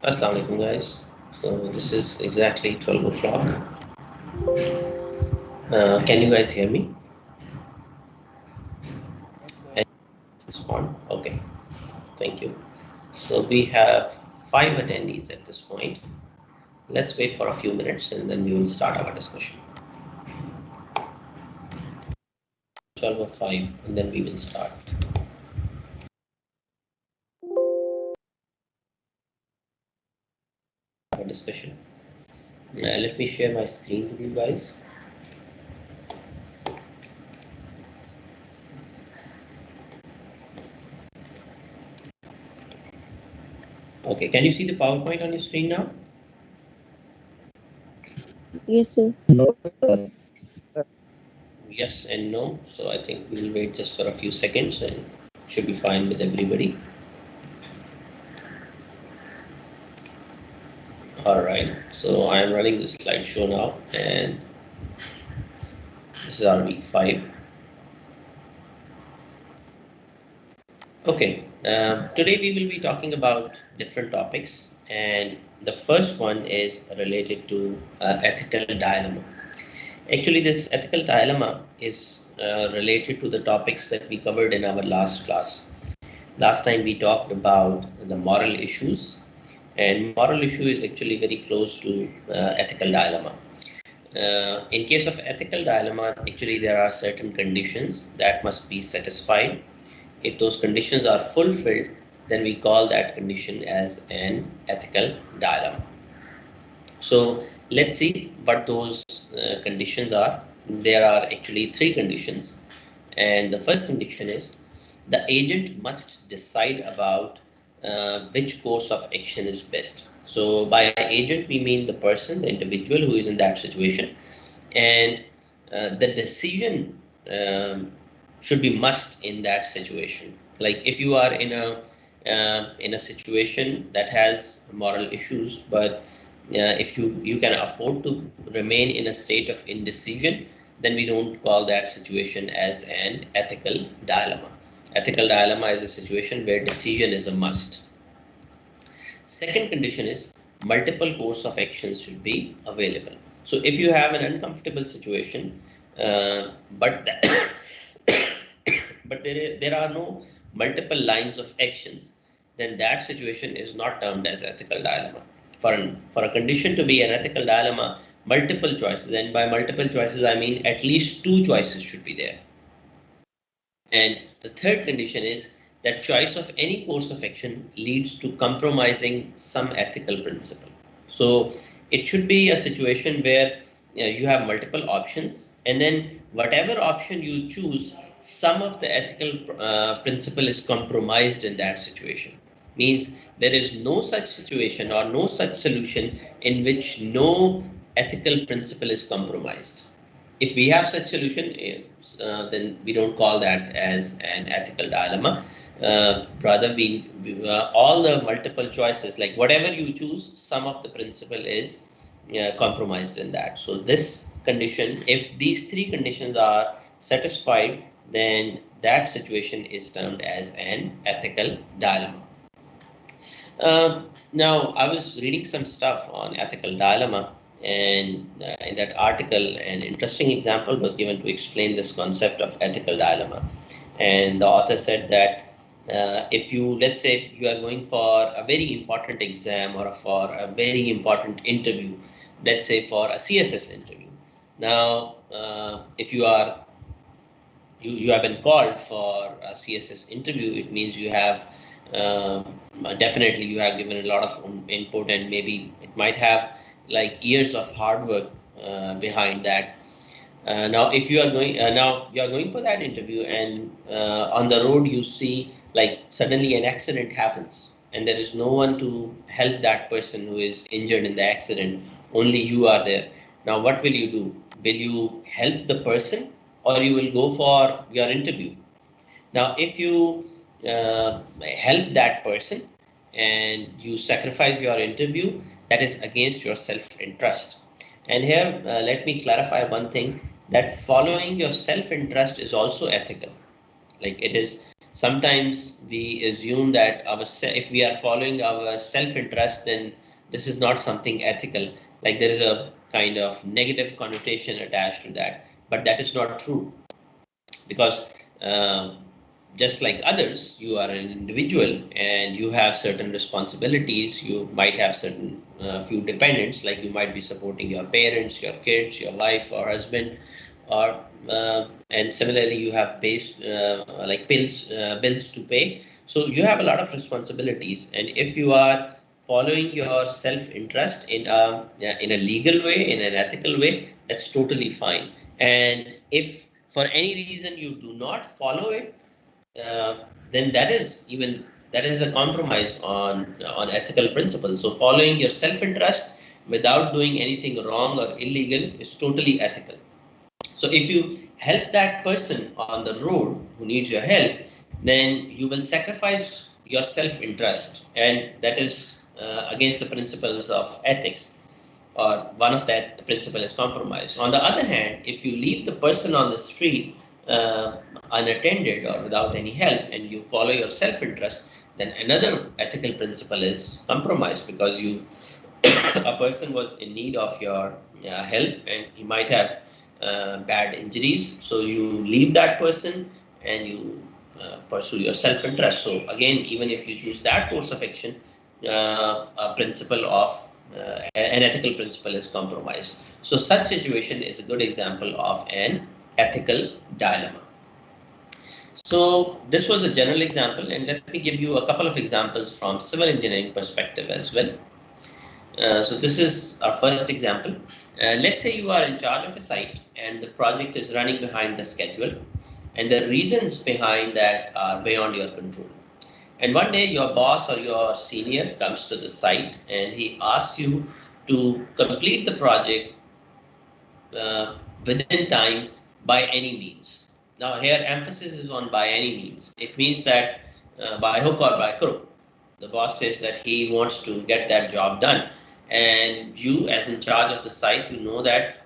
Assalamu alaikum guys. So this is exactly 12 o'clock. Can you guys hear me? And respond? Okay, thank you. So we have 5 attendees at this point. Let's wait for a few minutes and then we will start our discussion. 12 or 5 and then we will start our discussion. Let me share my screen with you guys. Okay, can you see the PowerPoint on your screen now? Yes, sir. No. Yes and no. So I think we'll wait just for a few seconds and should be fine with everybody. All right, so I am running the slideshow now, and this is our week 5. Okay, today we will be talking about different topics, and the first one is related to ethical dilemma. Actually, this ethical dilemma is related to the topics that we covered in our last class. Last time we talked about the moral issues, and moral issue is actually very close to ethical dilemma. In case of ethical dilemma, actually there are certain conditions that must be satisfied. If those conditions are fulfilled, then we call that condition as an ethical dilemma. So let's see what those conditions are. There are actually 3 conditions. And the first condition is the agent must decide about which course of action is best. So by agent, we mean the person, the individual who is in that situation. And the decision should be must in that situation. Like if you are in a situation that has moral issues, but if you can afford to remain in a state of indecision, then we don't call that situation as an ethical dilemma. Ethical dilemma is a situation where decision is a must. Second condition is multiple course of actions should be available. So if you have an uncomfortable situation, but but there are no multiple lines of actions, then that situation is not termed as ethical dilemma. For a condition to be an ethical dilemma, multiple choices, and by multiple choices I mean at least 2 choices should be there. And the third condition is that choice of any course of action leads to compromising some ethical principle. So it should be a situation where you have multiple options, and then whatever option you choose, some of the ethical principle is compromised in that situation. Means there is no such situation or no such solution in which no ethical principle is compromised. If we have such solution, then we don't call that as an ethical dilemma. Rather, all the multiple choices, like whatever you choose, some of the principle is compromised in that. So this condition, if these 3 conditions are satisfied, then that situation is termed as an ethical dilemma. Now, I was reading some stuff on ethical dilemma, and in that article, an interesting example was given to explain this concept of ethical dilemma. And the author said that if you, let's say, you are going for a very important exam or for a very important interview, let's say for a CSS interview. Now, if you have been called for a CSS interview, it means you have definitely you have given a lot of input, and maybe it might have like years of hard work behind that. Now if you are going for that interview, and on the road you see like suddenly an accident happens, and there is no one to help that person who is injured in the accident, only you are there. Now what will you do? Will you help the person, or you will go for your interview? Now, if you help that person and you sacrifice your interview, that is against your self-interest. And here, let me clarify one thing, that following your self-interest is also ethical. Like it is Sometimes we assume that if we are following our self-interest, then this is not something ethical. Like there is a kind of negative connotation attached to that, but that is not true, because uh, just like others, you are an individual and you have certain responsibilities. You might have certain few dependents, like you might be supporting your parents, your kids, your wife or husband, or and similarly you have like bills to pay. So you have a lot of responsibilities, and if you are following your self-interest in a legal way, in an ethical way, that's totally fine. And if for any reason you do not follow it, then that is a compromise on ethical principles. So following your self-interest without doing anything wrong or illegal is totally ethical. So if you help that person on the road who needs your help, then you will sacrifice your self-interest, and that is against the principles of ethics, or one of that principle is compromise. On the other hand, if you leave the person on the street unattended or without any help, and you follow your self-interest, then another ethical principle is compromise, because you a person was in need of your help, and he might have bad injuries, so you leave that person and you pursue your self-interest. So again, even if you choose that course of action, a principle of an ethical principle is compromised. So such situation is a good example of an ethical dilemma. So this was a general example, and let me give you a couple of examples from civil engineering perspective as well. So this is our first example. Let's say you are in charge of a site and the project is running behind the schedule, and the reasons behind that are beyond your control. And one day your boss or your senior comes to the site and he asks you to complete the project within time by any means. Now here emphasis is on by any means. It means that by hook or by crook, the boss says that he wants to get that job done. And you, as in charge of the site, you know that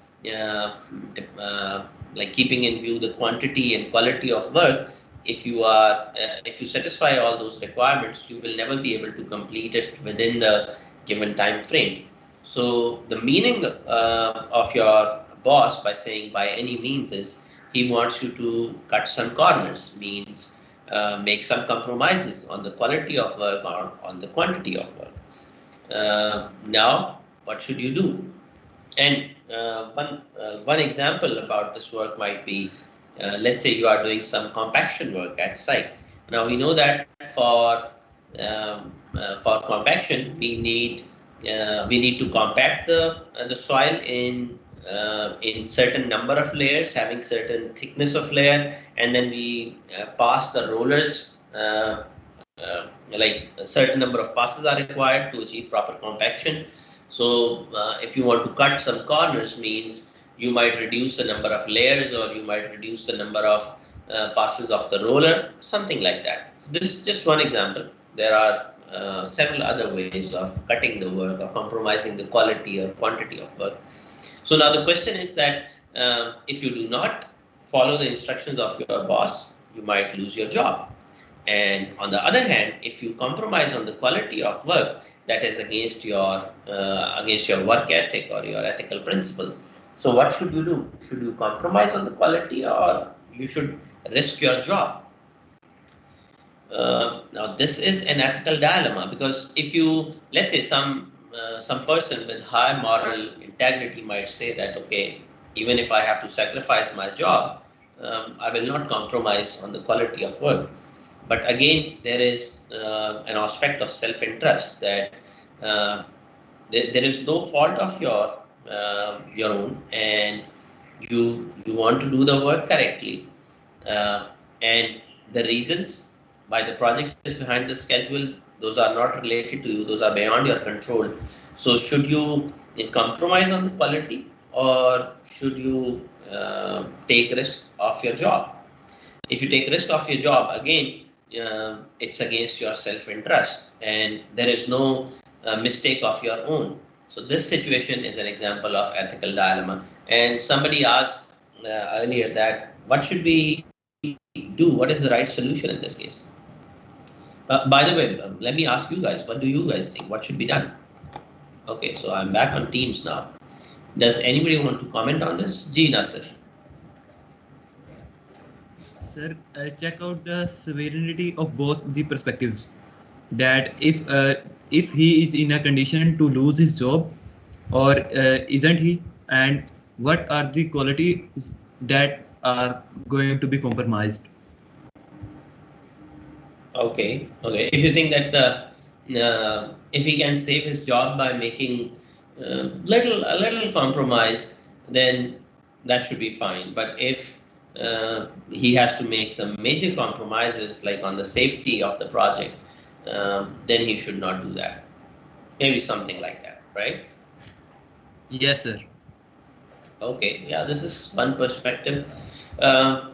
like keeping in view the quantity and quality of work, if you satisfy all those requirements, you will never be able to complete it within the given time frame. So the meaning of your boss by saying by any means is he wants you to cut some corners, means make some compromises on the quality of work or on the quantity of work. Now, what should you do? And one example about this work might be, let's say you are doing some compaction work at site. Now we know that for compaction we need to compact the soil in certain number of layers, having certain thickness of layer, and then we pass the rollers. Like a certain number of passes are required to achieve proper compaction. So if you want to cut some corners, means you might reduce the number of layers, or you might reduce the number of passes of the roller, something like that. This is just one example. There are several other ways of cutting the work or compromising the quality or quantity of work. So now the question is that if you do not follow the instructions of your boss, you might lose your job. And on the other hand, if you compromise on the quality of work, that is against your work ethic or your ethical principles. So what should you do? Should you compromise on the quality, or you should risk your job? Now this is an ethical dilemma, because if you, let's say some person with high moral integrity might say that, okay, even if I have to sacrifice my job, I will not compromise on the quality of work. But again, there is an aspect of self-interest that there is no fault of your own, and you want to do the work correctly, and the reasons why the project is behind the schedule, those are not related to you, those are beyond your control. So should you compromise on the quality, or should you take risk of your job? If you take risk of your job, again, it's against your self-interest, and there is no mistake of your own. So this situation is an example of ethical dilemma. And somebody asked earlier that what should we do? What is the right solution in this case? By the way, let me ask you guys, what do you guys think? What should be done? Okay, so I'm back on Teams now. Does anybody want to comment on this? Ji Nasir. Sir, check out the severity of both the perspectives. That if he is in a condition to lose his job, or isn't he, and what are the qualities that are going to be compromised? Okay. If you think that if he can save his job by making a little compromise, then that should be fine. But if he has to make some major compromises, like on the safety of the project, then he should not do that. Maybe something like that, right? Yes, sir. Okay. Yeah, this is one perspective. Uh,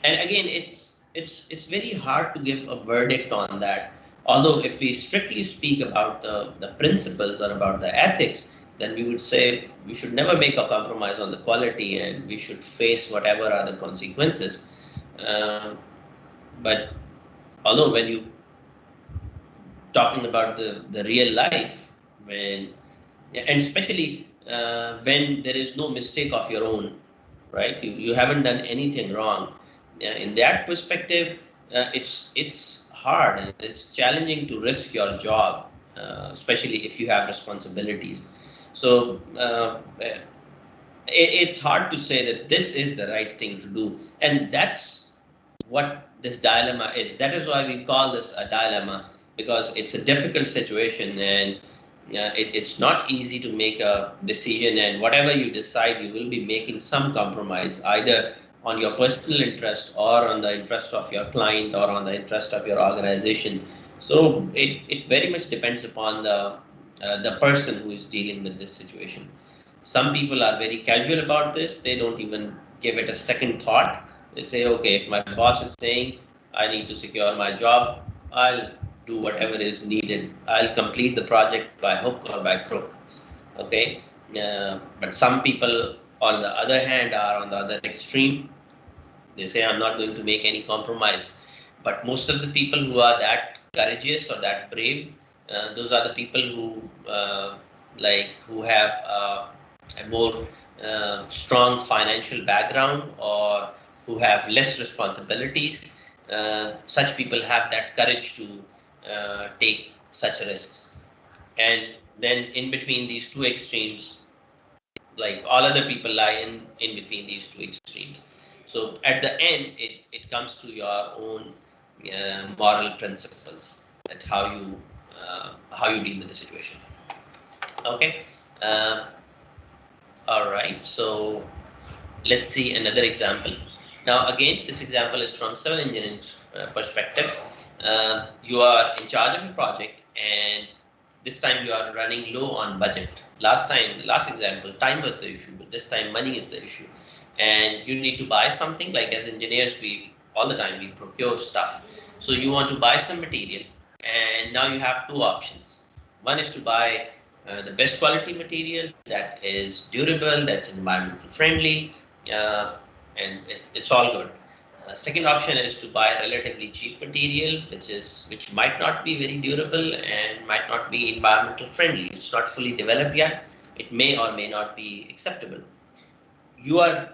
and again, it's very hard to give a verdict on that. Although if we strictly speak about the principles or about the ethics, then we would say we should never make a compromise on the quality and we should face whatever are the consequences. But although when you talking about the real life, when and especially when there is no mistake of your own, right? You haven't done anything wrong. In that perspective, it's hard and it's challenging to risk your job, especially if you have responsibilities. So it's hard to say that this is the right thing to do, and that's what this dilemma is. That is why we call this a dilemma, because it's a difficult situation and it's not easy to make a decision, and whatever you decide, you will be making some compromise, either on your personal interest or on the interest of your client or on the interest of your organization. So it very much depends upon the person who is dealing with this situation. Some people are very casual about this. They don't even give it a second thought. They say, okay, if my boss is saying I need to secure my job, I'll do whatever is needed. I'll complete the project by hook or by crook. Okay. But some people, on the other hand, are on the other extreme. They say, I'm not going to make any compromise. But most of the people who are that courageous or that brave, those are the people who who have a more strong financial background or who have less responsibilities. Such people have that courage to take such risks. And then in between these two extremes, like all other people lie in between these two extremes. So at the end, it comes to your own moral principles, that how you deal with the situation. Okay. All right. So let's see another example. Now, again, this example is from civil engineering perspective. You are in charge of a project, and this time you are running low on budget. Last example, time was the issue, but this time money is the issue. And you need to buy something. Like as engineers, all the time we procure stuff. So you want to buy some material, and now you have two options. One is to buy the best quality material that is durable, that's environmental friendly, and it's all good. Second option is to buy relatively cheap material, which might not be very durable and might not be environmental friendly. It's not fully developed yet. It may or may not be acceptable. You are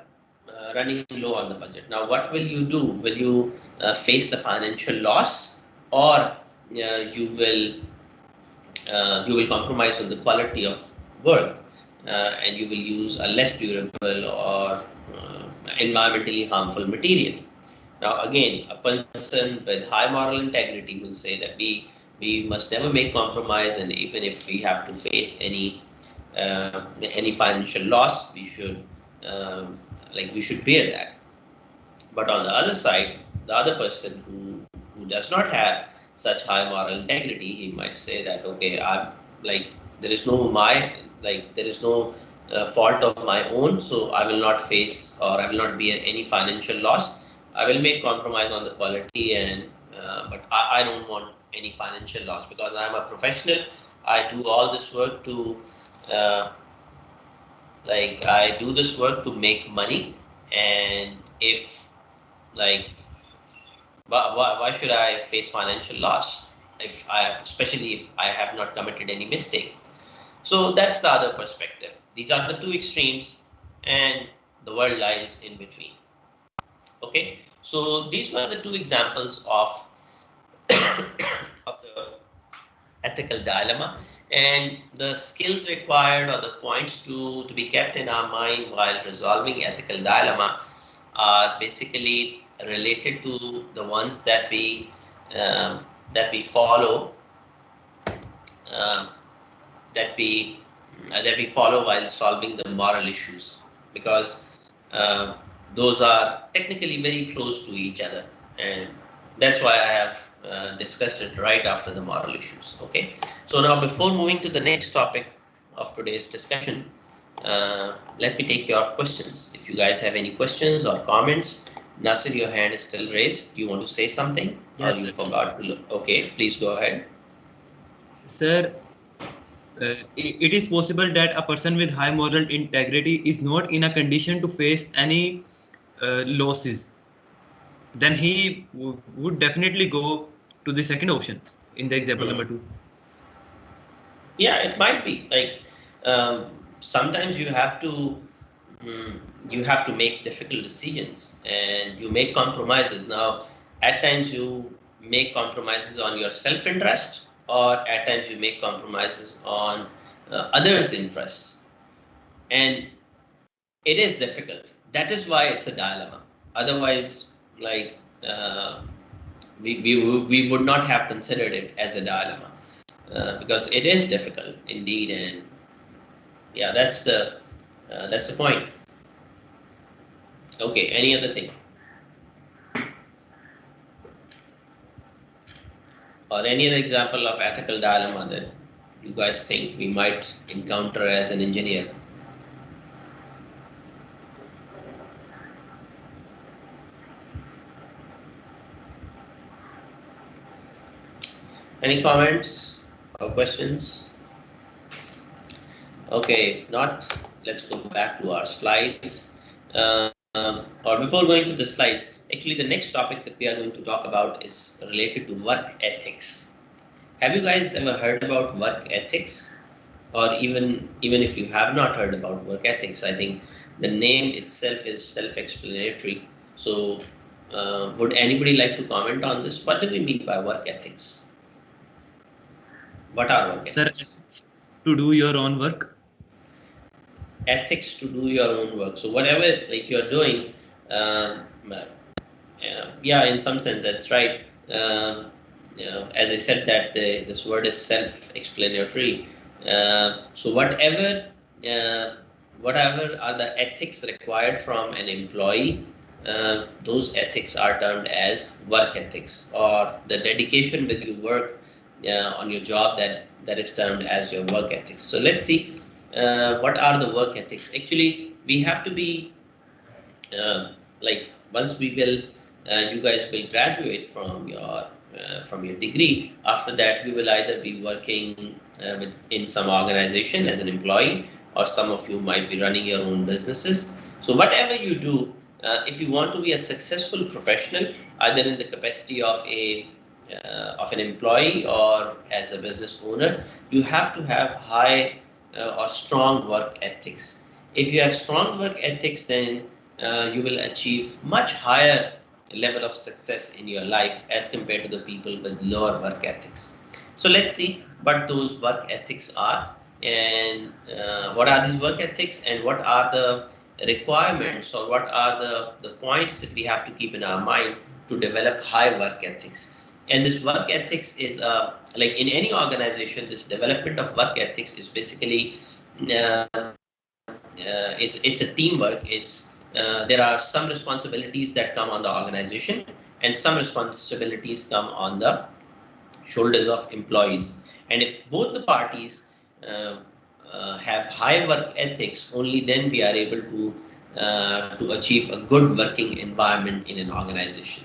running low on the budget. Now, what will you do? Will you face the financial loss, or you will compromise on the quality of work, and you will use a less durable or environmentally harmful material? Now, again, a person with high moral integrity will say that we must never make compromise, and even if we have to face any financial loss, we should bear that. But on the other side, the other person who does not have such high moral integrity, he might say that, okay, there is no fault of my own, so I will not face or I will not bear any financial loss. I will make compromise on the quality, but I don't want any financial loss because I am a professional. I do all this work to make money, and if why should I face financial loss especially if I have not committed any mistake? So that's the other perspective. These are the two extremes, and the world lies in between. Okay, so these were the two examples of of the ethical dilemma, and the skills required or the points to be kept in our mind while resolving ethical dilemma are basically related to the ones um, that we follow um, that we follow while solving the moral issues, because uh, those are technically very close to each other, and that's why I have discussed it right after the moral issues. Okay, so now before moving to the next topic of today's discussion, let me take your questions. If you guys have any questions or comments, Nasir, your hand is still raised. Do you want to say something, or Yes, you sir. forgot to look? Okay, please go ahead. Sir, it is possible that a person with high moral integrity is not in a condition to face any losses. Then he would definitely go to the second option in the example Hmm. number two. Yeah, it might be like sometimes mm, you have to make difficult decisions and you make compromises. Now, at times you make compromises on your self-interest, or at times you make compromises on others' interests, and it is difficult. That is why it's a dilemma. Otherwise, like we would not have considered it as a dilemma, because it is difficult indeed, and yeah, that's the point. Okay, any other thing or any other example of ethical dilemma that you guys think we might encounter as an engineer? Any comments or questions? Okay, if not, let's go back to our slides. Or before going to the slides, actually the next topic that we are going to talk about is related to work ethics. Have you guys ever heard about work ethics? Or even if you have not heard about work ethics, I think the name itself is self-explanatory. So, would anybody like to comment on this? What do we mean by work ethics? What are work Sir, ethics? to do your own work. Ethics to do your own work. So whatever like you're doing, yeah, in some sense that's right. As I said, that this word is self-explanatory. So uh, whatever are the ethics required from an employee, those ethics are termed as work ethics, or the dedication with you work on your job, that is termed as your work ethics. So let's see what are the work ethics. Actually, we have to be like once we will you guys will graduate from your degree. After that, you will either be working in some organization as an employee, or some of you might be running your own businesses. So whatever you do, if you want to be a successful professional, either in the capacity of an employee or as a business owner, you have to have high or strong work ethics. If you have strong work ethics, then you will achieve much higher level of success in your life as compared to the people with lower work ethics. So let's see what those work ethics are, and what are these work ethics, and what are the requirements, or what are the points that we have to keep in our mind to develop high work ethics. And this work ethics is like in any organization, this development of work ethics is basically it's a teamwork. There are some responsibilities that come on the organization, and some responsibilities come on the shoulders of employees. And if both the parties uh, have high work ethics, only then we are able to achieve a good working environment in an organization.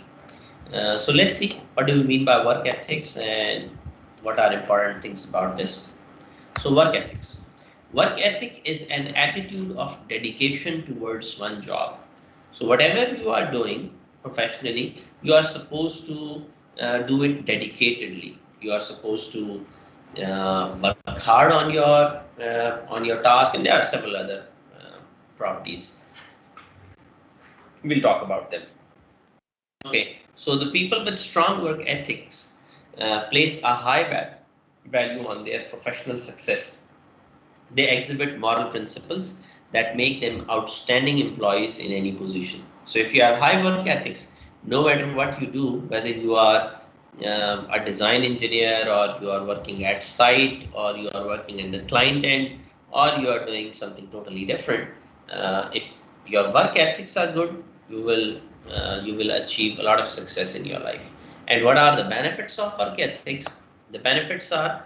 So let's see what do we mean by work ethics, and what are important things about this. So work ethics. Work ethic is an attitude of dedication towards one job. So whatever you are doing, professionally, you are supposed to do it dedicatedly. You are supposed to work hard on your task, and there are several other properties. We'll talk about them. Okay, so the people with strong work ethics place a high value on their professional success. They exhibit moral principles that make them outstanding employees in any position. So if you have high work ethics, no matter what you do, whether you are a design engineer or you are working at site or you are working in the client end or you are doing something totally different, if your work ethics are good, you will achieve a lot of success in your life. And what are the benefits of work ethics? The benefits are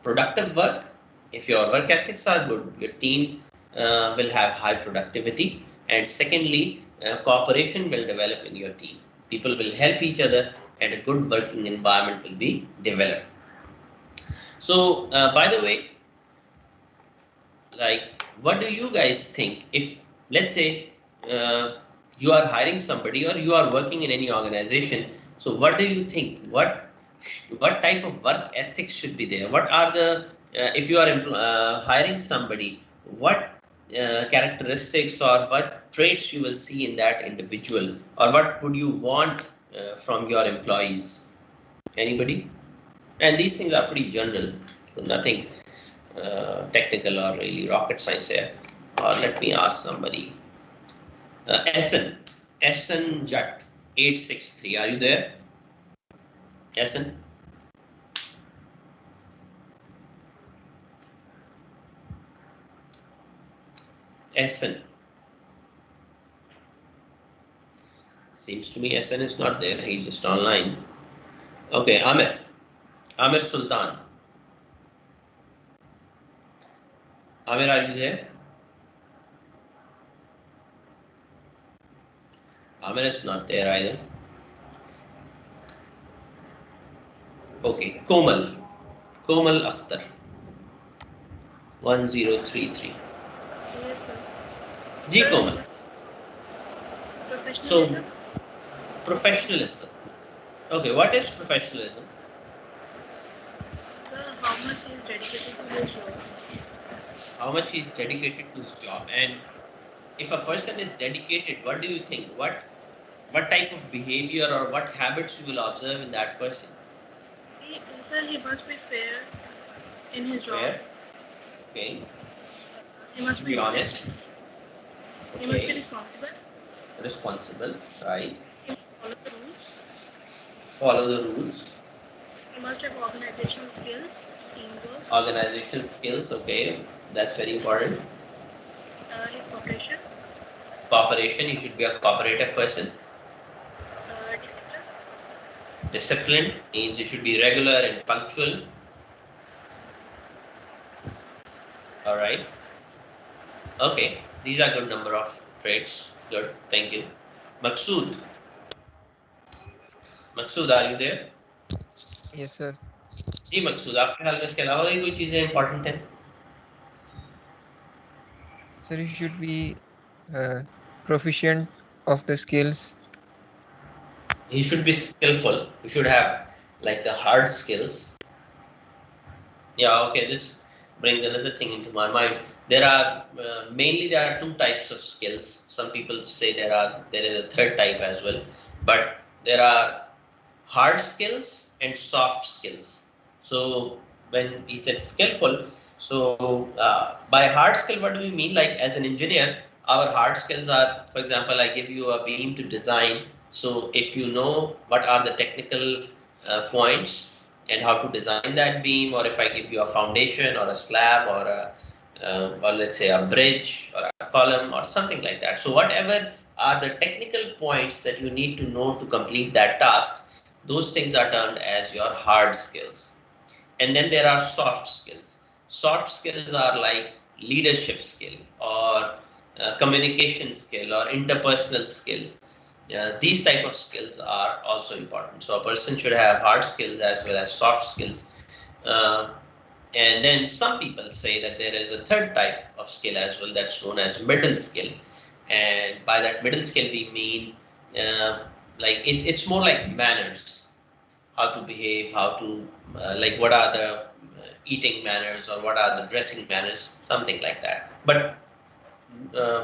productive work. If your work ethics are good, your team will have high productivity. And secondly, cooperation will develop in your team. People will help each other and a good working environment will be developed. So, by the way, like, what do you guys think if, let's say, you are hiring somebody or you are working in any organization? So, what do you think? What type of work ethics should be there? What are the if you are hiring somebody, what characteristics or what traits you will see in that individual, or what would you want from your employees? Anybody? And these things are pretty general, so nothing technical or really rocket science here. Or let me ask somebody. SN Jat 863. Are you there? SN? SN. Seems to me SN is not there. He's just online. Okay, Amir. Amir Sultan. Amir, are you there? Amir is not there either. Okay, Komal. Komal Akhtar. 1033. Yes, sir. Ji Komal. Professionalism. So, professionalism. Okay, what is professionalism? Sir, how much he is dedicated to his job? How much he is dedicated to his job, and if a person is dedicated, what do you think? What type of behavior or what habits you will observe in that person? Sir, he must be fair in his job. Fair. Okay. He must be honest. He must be responsible. Responsible, right? He must follow the rules. Follow the rules. He must have organizational skills, teamwork. Organizational skills, okay. That's very important. His cooperation. Cooperation, he should be a cooperative person. Discipline. Discipline means he should be regular and punctual. All right. Okay, these are good number of traits. Good, thank you. Maqsood. Maqsood, are you there? Yes, sir. जी मकसूद, आपके ख्याल में इसके अलावा कोई चीजें important हैं? Sir, you should be proficient of the skills. He should be skillful. You should have like the hard skills. Yeah, okay, this brings another thing into my mind. There are mainly there are two types of skills. Some people say there is a third type as well, but there are hard skills and soft skills. So when he said skillful, so by hard skill, what do we mean? Like as an engineer, our hard skills are, for example, I give you a beam to design. So if you know what are the technical points and how to design that beam, or if I give you a foundation or a slab or let's say a bridge or a column or something like that. So whatever are the technical points that you need to know to complete that task, those things are termed as your hard skills. And then there are soft skills. Soft skills are like leadership skill or communication skill or interpersonal skill. These type of skills are also important. So a person should have hard skills as well as soft skills. And then some people say that there is a third type of skill as well that's known as middle skill. And by that middle skill, we mean like it's more like manners, how to behave, how to like what are the eating manners or what are the dressing manners, something like that. But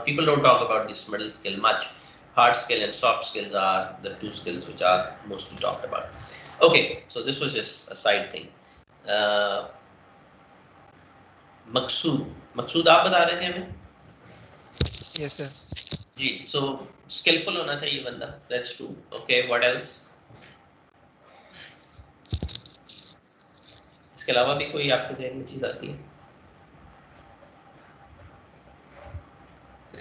people don't talk about this middle skill much. Hard skill and soft skills are the two skills which are mostly talked about. Okay, so this was just a side thing. Uh, मकसूद मकसूद आप बता रहे थे हमें? Yes, sir. जी, so skillful होना चाहिए बंदा. That's true. Okay, what else? इसके अलावा भी कोई आपके ज़हन में चीज़ आती है?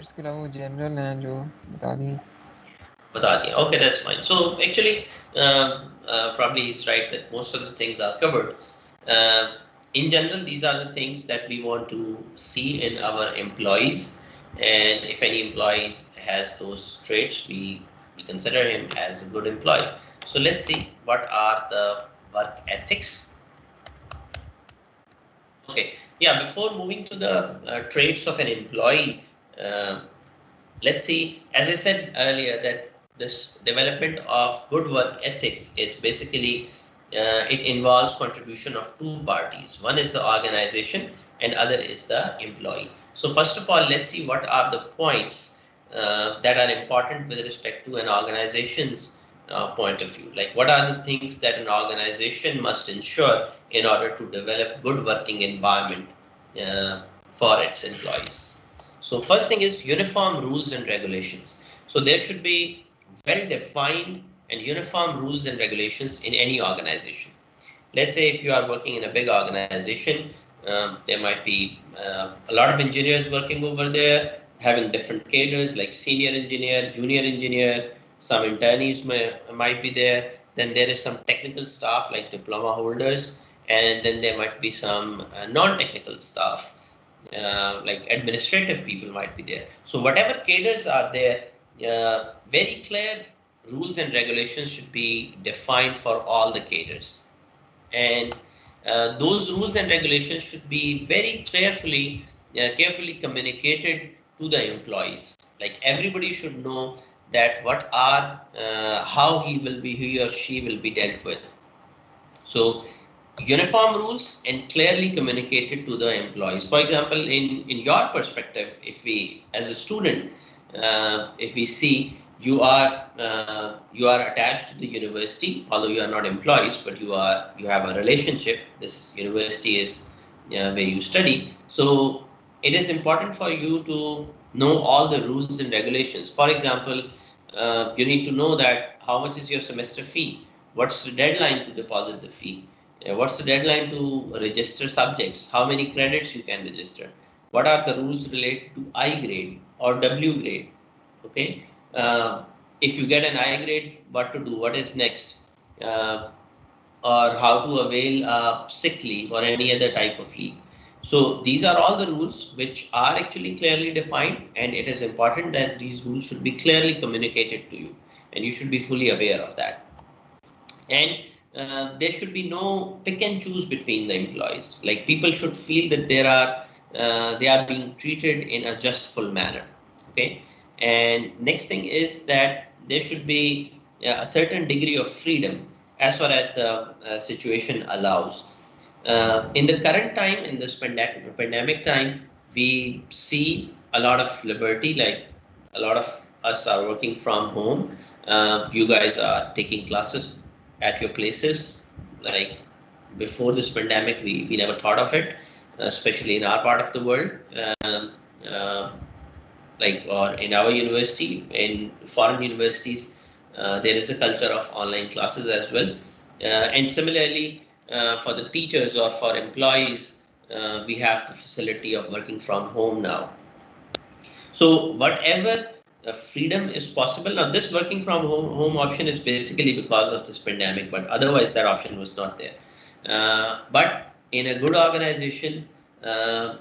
इसके अलावा जनरल हैं जो बता दी. Okay, that's fine. So actually, probably he's right that most of the things are covered. In general, these are the things that we want to see in our employees, and if any employee has those traits, we consider him as a good employee. So let's see what are the work ethics. Okay, yeah, before moving to the traits of an employee, let's see, as I said earlier, that this development of good work ethics is basically, it involves contribution of two parties. One is the organization and other is the employee. So first of all, let's see what are the points that are important with respect to an organization's point of view. Like what are the things that an organization must ensure in order to develop good working environment for its employees. So first thing is uniform rules and regulations. So there should be well-defined and uniform rules and regulations in any organization. Let's say if you are working in a big organization, there might be a lot of engineers working over there, having different cadres like senior engineer, junior engineer, some internees might be there. Then there is some technical staff like diploma holders, and then there might be some non-technical staff. Like administrative people might be there. So whatever cadres are there, very clear rules and regulations should be defined for all the cadres. And those rules and regulations should be very carefully communicated to the employees. Like everybody should know that what are, how he or she will be dealt with. So uniform rules and clearly communicated to the employees. For example, in your perspective, if we, as a student, if we see you are attached to the university, although you are not employees, but you have a relationship. This university is where you study. So it is important for you to know all the rules and regulations. For example, you need to know that how much is your semester fee, what's the deadline to deposit the fee, what's the deadline to register subjects, how many credits you can register, what are the rules related to I grade or W grade. Okay, if you get an I grade, what to do, what is next, or how to avail sick leave or any other type of leave. So these are all the rules which are actually clearly defined, and it is important that these rules should be clearly communicated to you, and you should be fully aware of that. And there should be no pick and choose between the employees. Like people should feel that they are being treated in a just full manner. Okay. And next thing is that there should be a certain degree of freedom as far as the situation allows. In the current time, in this pandemic time, we see a lot of liberty, like a lot of us are working from home. You guys are taking classes at your places. Like before this pandemic, we never thought of it, especially in our part of the world. Uh, like or in our university, in foreign universities, there is a culture of online classes as well. And similarly, for the teachers or for employees, we have the facility of working from home now. So whatever freedom is possible. Now this working from home option is basically because of this pandemic, but otherwise that option was not there. But in a good organization,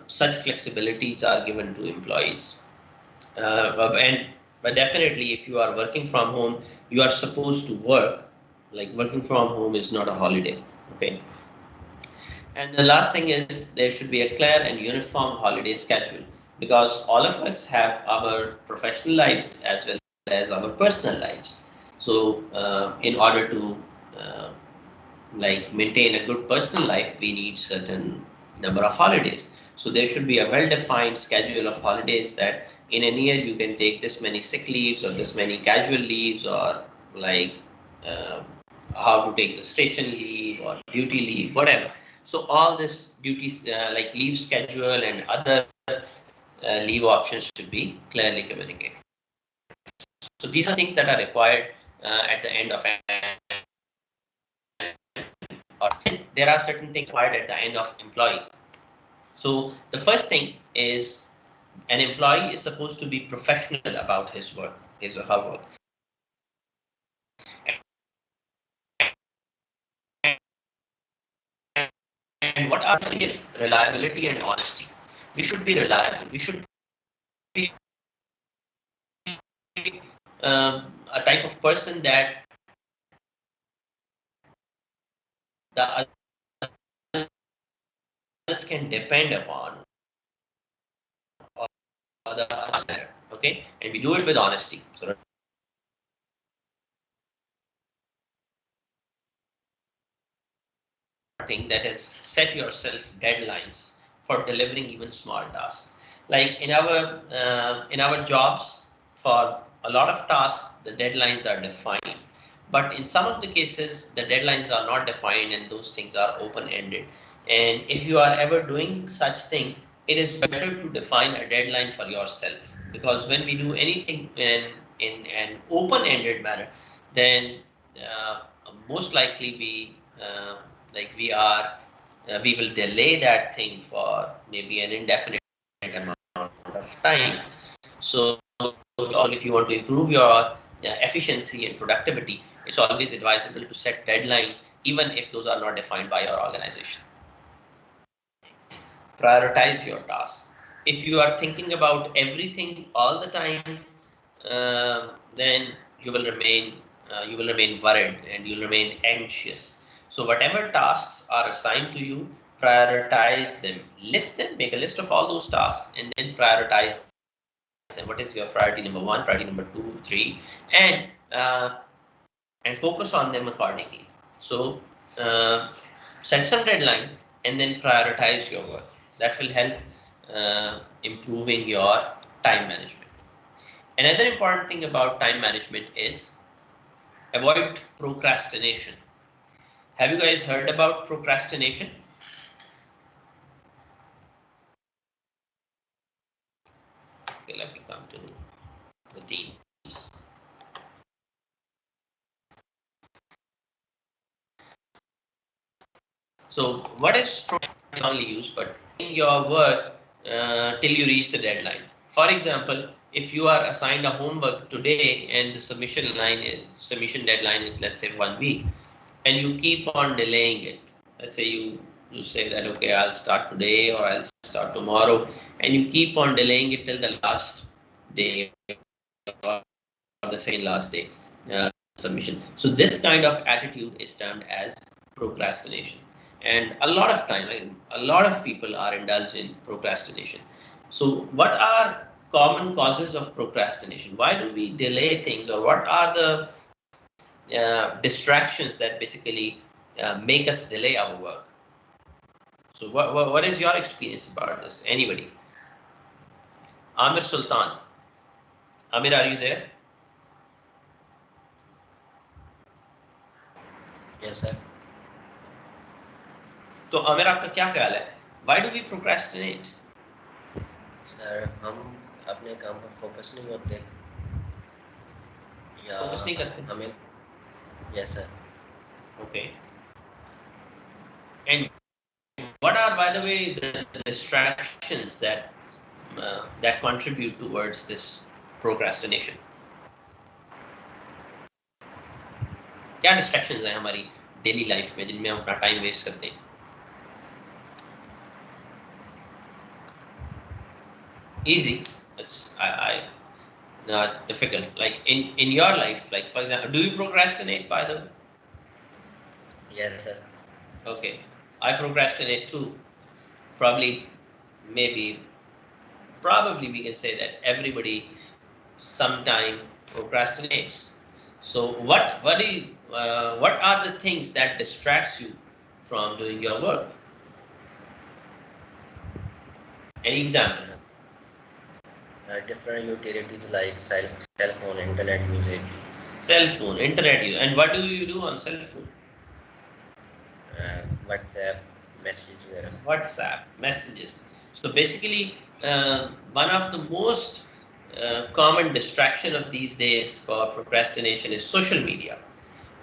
such flexibilities are given to employees. But definitely if you are working from home, you are supposed to work. Like working from home is not a holiday. Okay. And the last thing is there should be a clear and uniform holiday schedule, because all of us have our professional lives as well as our personal lives. So in order to like maintain a good personal life, we need certain number of holidays. So there should be a well-defined schedule of holidays that in a year you can take this many sick leaves or this many casual leaves, or like uh, how to take the station leave or duty leave, whatever. So all this duties like leave schedule and other leave options should be clearly communicated. So these are things that are required at the end of an, or there are certain things required at the end of employee. So the first thing is an employee is supposed to be professional about his work, his or her work. And what are is reliability and honesty. We should be reliable. We should be a type of person that the others can depend upon, or the other, okay? And we do it with honesty. So thing that is set yourself deadlines for delivering even small tasks. Like in our jobs, for a lot of tasks, the deadlines are defined. But in some of the cases, the deadlines are not defined and those things are open-ended. And if you are ever doing such thing, it is better to define a deadline for yourself. Because when we do anything in an open-ended manner, then most likely we will delay that thing for maybe an indefinite amount of time. So if you want to improve your efficiency and productivity, it's always advisable to set deadline even if those are not defined by your organization. Prioritize your task. If you are thinking about everything all the time, then you will remain worried and you'll remain anxious. So whatever tasks are assigned to you, prioritize them, list them, make a list of all those tasks, and then prioritize them. What is your priority number one, priority number two, three, and focus on them accordingly. So set some deadline and then prioritize your work. That will help improving your time management. Another important thing about time management is avoid procrastination. Have you guys heard about procrastination? Okay, let me come to the Teams. So what is procrastination only used, but in your work till you reach the deadline. For example, if you are assigned a homework today and the submission deadline is, let's say, 1 week, and you keep on delaying it. Let's say you say that, okay, I'll start today or I'll start tomorrow, and you keep on delaying it till the last day or the second last day submission. So this kind of attitude is termed as procrastination. And a lot of time, like, a lot of people are indulged in procrastination. So what are common causes of procrastination? Why do we delay things, or what are the distractions that basically make us delay our work? So what is your experience about this? Anybody? Amir Sultan. Amir, are you there? Yes, sir. तो आमिर आपका क्या ख्याल है? Why do we procrastinate? Sir हम अपने काम पर focus नहीं होते या फोकस नहीं करते? हमें yes sir. Okay. And what are, by the way, the distractions that contribute towards this procrastination? क्या distractions हैं हमारी daily life में जिनमें हम अपना time waste करते हैं? Easy. It's not difficult. Like in your life, like for example, do you procrastinate, by the way? Yes, sir. Okay, I procrastinate too. Probably we can say that everybody sometime procrastinates. So what are the things that distracts you from doing your work? Any example? Different utilities like cell phone, internet usage, Cell phone, internet use. And what do you do on cell phone? WhatsApp, messages वगैरह. WhatsApp, messages. So basically, one of the most common distraction of these days for procrastination is social media.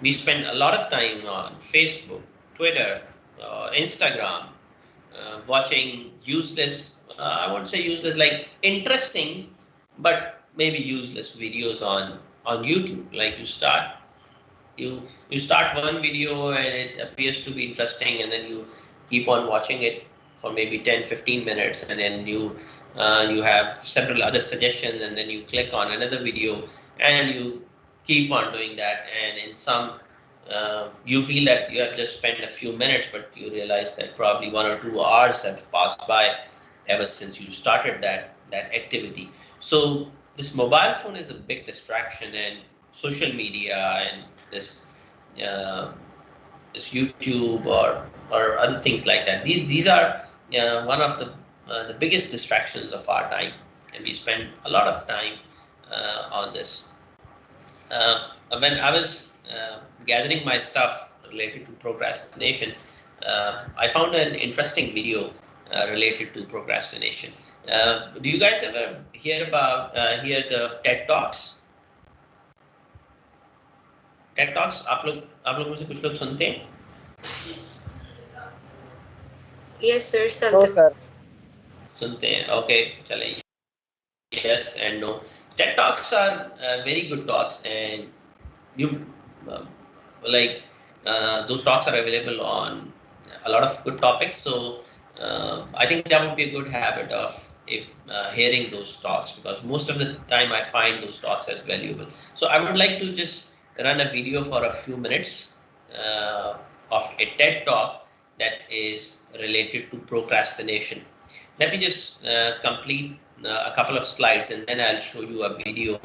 We spend a lot of time on Facebook, Twitter, Instagram, watching useless, I won't say useless, like interesting, but maybe useless videos on YouTube. Like you start one video and it appears to be interesting, and then you keep on watching it for maybe 10-15 minutes, and then you have several other suggestions, and then you click on another video, and you keep on doing that, and in some you feel that you have just spent a few minutes, but you realize that probably 1 or 2 hours have passed by ever since you started that activity. So this mobile phone is a big distraction, and social media and this uh, this YouTube or other things like that. These are one of the biggest distractions of our time, and we spend a lot of time on this. When I was gathering my stuff related to procrastination, I found an interesting video related to procrastination. Do you guys ever hear the TED Talks? TED talks आप लोग में से कुछ लोग सुनते हैं? Yes, sir. No, Something. sir. सुनते हैं, okay, चलें. Yes and no. TED Talks are very good talks, and you uh, like those talks are available on a lot of good topics. So I think that would be a good habit of hearing those talks, because most of the time I find those talks as valuable. So I would like to just run a video for a few minutes of a TED talk that is related to procrastination. Let me just complete a couple of slides, and then I'll show you a video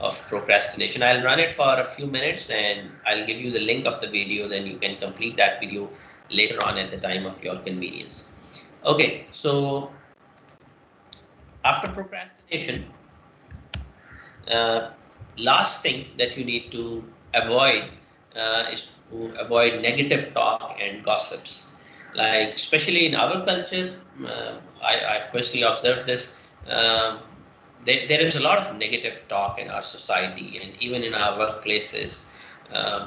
of procrastination. I'll run it for a few minutes, and I'll give you the link of the video. Then you can complete that video later on at the time of your convenience. Okay, so after procrastination, last thing that you need to avoid is to avoid negative talk and gossips. Like especially in our culture, I personally observed this. Um, there is a lot of negative talk in our society, and even in our workplaces,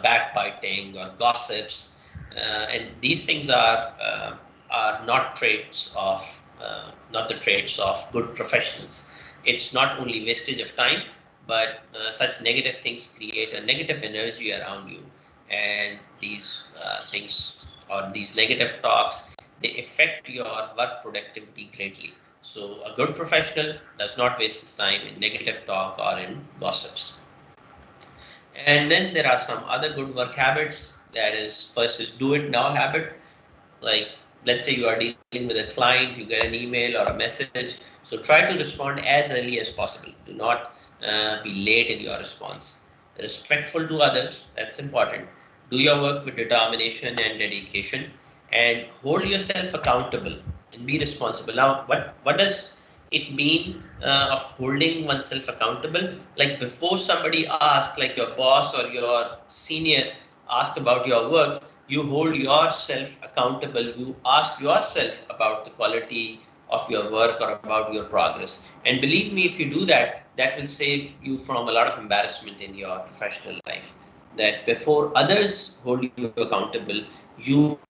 backbiting or gossips, and these things are not traits of not the traits of good professionals. It's not only wastage of time, but such negative things create a negative energy around you, and these things or these negative talks, they affect your work productivity greatly. So a good professional does not waste his time in negative talk or in gossips. And then there are some other good work habits. That is, first is do it now habit. Like let's say you are dealing with a client, you get an email or a message. So try to respond as early as possible. Do not be late in your response. Respectful to others, that's important. Do your work with determination and dedication, and hold yourself accountable and be responsible. Now, what does it mean of holding oneself accountable? Like before somebody asks, like your boss or your senior ask about your work, you hold yourself accountable. You ask yourself about the quality of your work or about your progress. And believe me, if you do that, that will save you from a lot of embarrassment in your professional life. That before others hold you accountable, you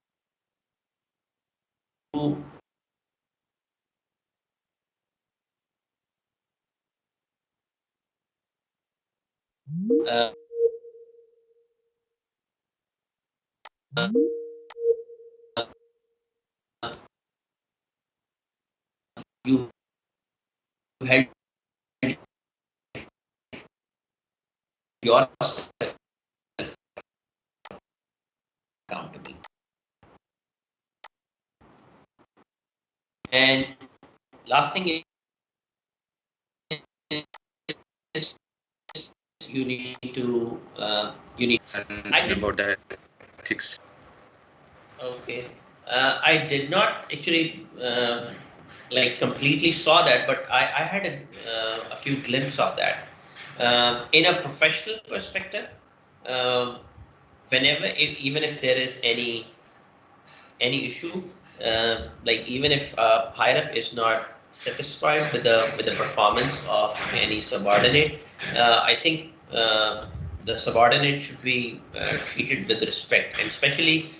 uh, you held yourself accountable. And last thing is you need to about the ethics. Okay, I did not actually like completely saw that, but I had a few glimpses of that. In a professional perspective, um whenever, even if there is any issue, like even if higher up is not satisfied with the performance of any subordinate, I think the subordinate should be treated with respect, and especially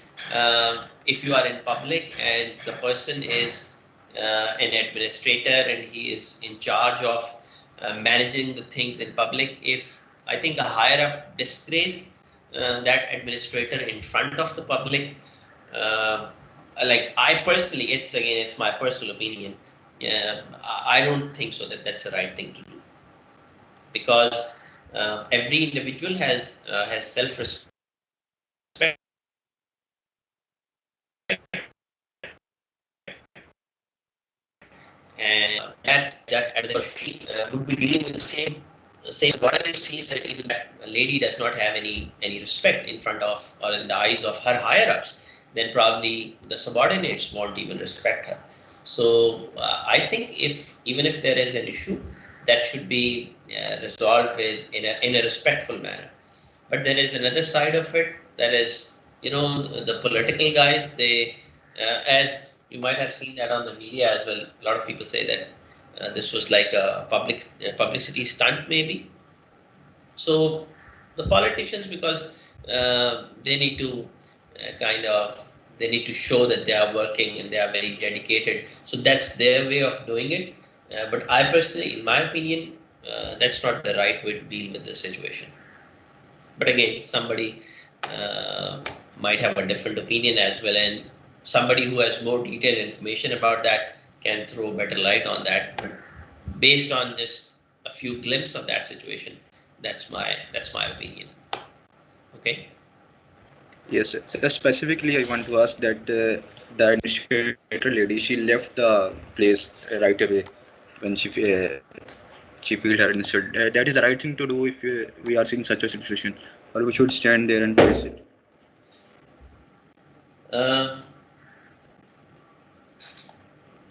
if you are in public and the person is an administrator and he is in charge of managing the things in public. If I think a higher up disgrace that administrator in front of the public, uh, like I personally, it's my personal opinion. I don't think so that that's the right thing to do, because every individual has self-respect, and that administration would be dealing with the same. What it sees that even that lady does not have any respect in front of or in the eyes of her higher ups, then probably the subordinates won't even respect her. So I think even if there is an issue, that should be resolved in a respectful manner. But there is another side of it, that is, the political guys. They, as you might have seen that on the media as well, a lot of people say that this was like a publicity stunt, maybe. So the politicians, because they need to kind of, they need to show that they are working and they are very dedicated. So that's their way of doing it. But I personally, in my opinion, that's not the right way to deal with the situation. But again, somebody might have a different opinion as well, and somebody who has more detailed information about that can throw better light on that. But based on just a few glimpses of that situation, that's my opinion. Okay. Yes, sir. So specifically, I want to ask that the administrator lady, she left the place right away when she felt her insult. That is the right thing to do if we are seeing such a situation, or we should stand there and face it.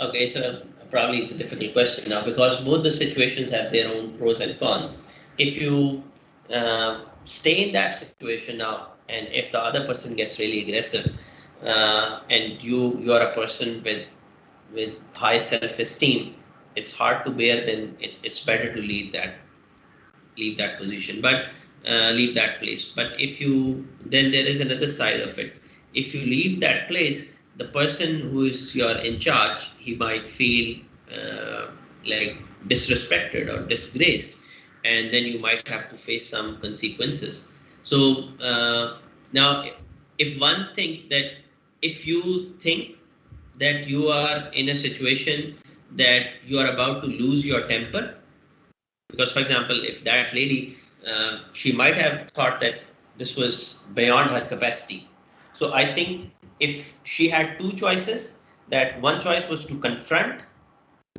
Okay, probably it's a difficult question now, because both the situations have their own pros and cons. If you stay in that situation now, and if the other person gets really aggressive, and you are a person with high self-esteem, it's hard to bear. Then it's better to leave that position, but leave that place. But if you, then there is another side of it. If you leave that place, the person who is your in charge, he might feel like disrespected or disgraced, and then you might have to face some consequences. So now, if one think that, if you think that you are in a situation that you are about to lose your temper, because for example, if that lady, she might have thought that this was beyond her capacity. So I think if she had two choices, that one choice was to confront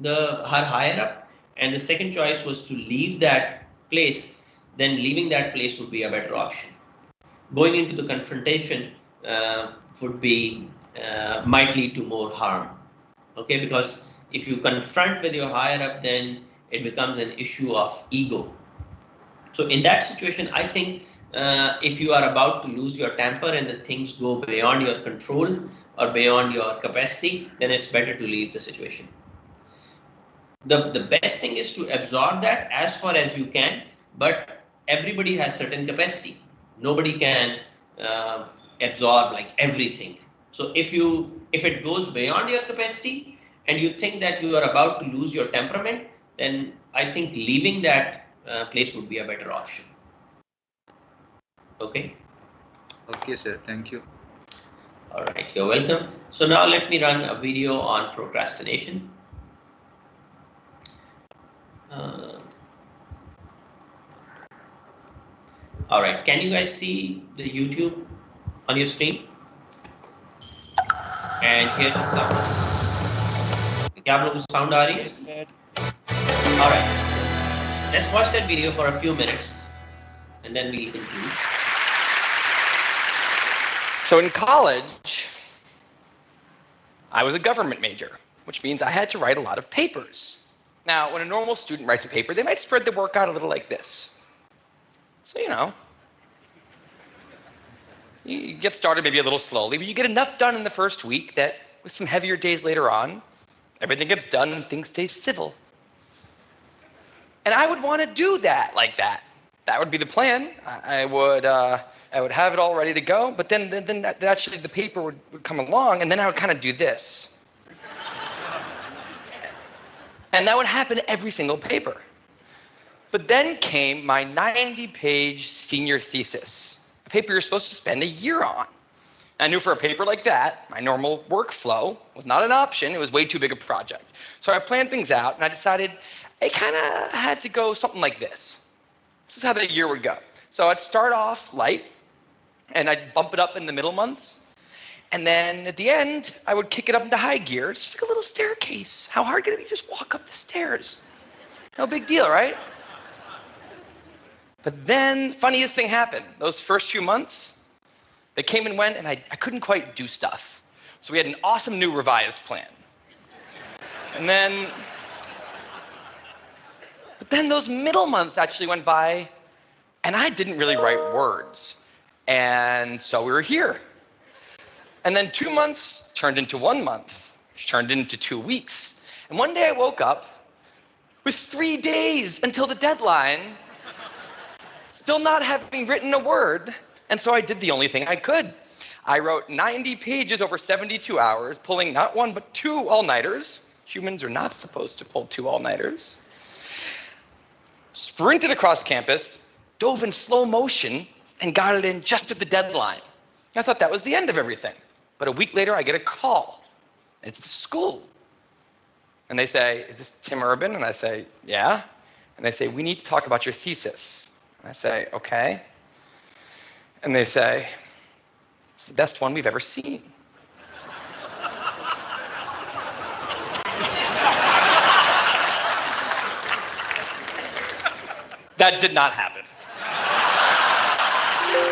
her higher up, and the second choice was to leave that place, then leaving that place would be a better option. Going into the confrontation would be might lead to more harm. Okay, because if you confront with your higher up, then it becomes an issue of ego. So in that situation, I think if you are about to lose your temper and the things go beyond your control or beyond your capacity, then it's better to leave the situation. The best thing is to absorb that as far as you can, but everybody has certain capacity. Nobody can absorb like everything. So if it goes beyond your capacity and you think that you are about to lose your temperament, then I think leaving that place would be a better option. Okay. Okay, sir. Thank you. All right, you're welcome. So now let me run a video on procrastination. All right, can you guys see the YouTube on your screen? And hear the sound. क्या आप लोगों को sound आ रही है? All right, let's watch that video for a few minutes. and then we'll conclude. So in college, I was a government major, which means I had to write a lot of papers. Now, when a normal student writes a paper, they might spread the work out a little like this. So, you know, you get started maybe a little slowly, but you get enough done in the first week that with some heavier days later on, everything gets done and things stay civil. And I would want to do that like that. That would be the plan. I would have it all ready to go, but then actually the paper would come along, and then I would kind of do this. And that would happen every single paper. But then came my 90-page senior thesis, a paper you're supposed to spend a year on. I knew for a paper like that, my normal workflow was not an option. It was way too big a project. So I planned things out, and I decided it kind of had to go something like this. This is how the year would go. So I'd start off light, and I'd bump it up in the middle months. And then at the end, I would kick it up into high gear. It's just like a little staircase. How hard could it be to just walk up the stairs? No big deal, right? But then, funniest thing happened. Those first few months, they came and went, and I couldn't quite do stuff. So we had an awesome new revised plan. But then those middle months actually went by, and I didn't really write words. And so we were here. And then 2 months turned into 1 month, which turned into 2 weeks. And one day I woke up with 3 days until the deadline, still not having written a word. And so I did the only thing I could. I wrote 90 pages over 72 hours, pulling not 1 but 2 all-nighters. Humans are not supposed to pull 2 all-nighters. Sprinted across campus, dove in slow motion, and got it in just at the deadline. I thought that was the end of everything. But a week later, I get a call. It's the school. And they say, "Is this Tim Urban?" And I say, "Yeah." And they say, "We need to talk about your thesis." And I say, "Okay." And they say, "It's the best one we've ever seen." That did not happen.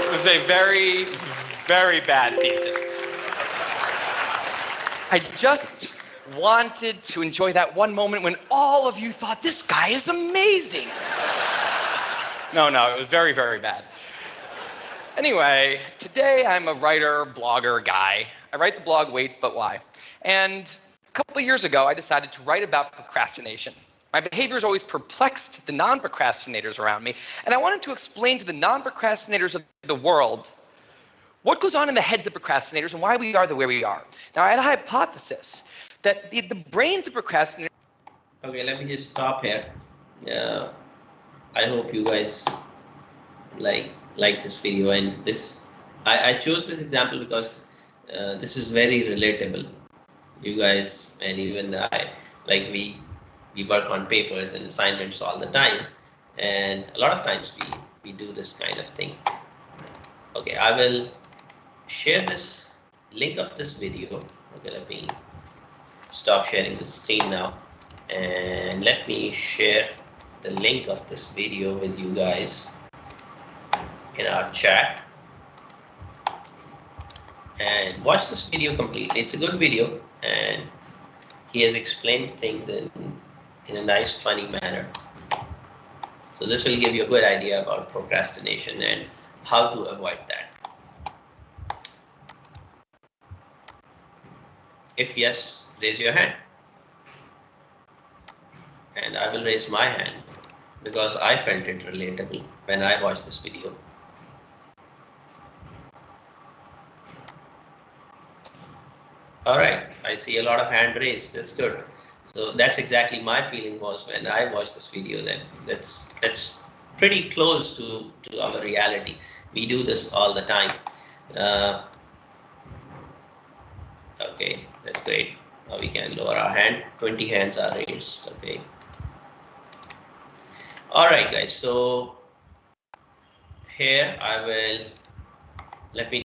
It was a very, very bad thesis. I just wanted to enjoy that one moment when all of you thought, "This guy is amazing." No, it was very, very bad. Anyway, today I'm a writer, blogger guy. I write the blog Wait, But Why? And a couple of years ago, I decided to write about procrastination. My behaviors always perplexed the non-procrastinators around me, and I wanted to explain to the non-procrastinators of the world what goes on in the heads of procrastinators and why we are the way we are. Now, I had a hypothesis that the brains of procrastinators... Okay, let me just stop here. I hope you guys like this video, and this I chose this example because this is very relatable. You guys and even I, like we work on papers and assignments all the time, and a lot of times we do this kind of thing. Okay, I will share this link of this video. Okay, let me stop sharing the screen now, and let me share the link of this video with you guys in our chat, and watch this video completely. It's a good video, and he has explained things in a nice, funny manner. So this will give you a good idea about procrastination and how to avoid that. If yes, raise your hand. And I will raise my hand because I felt it relatable when I watched this video. All right, I see a lot of hand raised. That's good. So that's exactly my feeling was when I watched this video. Then that's pretty close to our reality. We do this all the time. Okay, that's great. Now we can lower our hand. 20 hands are raised. Okay. All right, guys. So here I will let me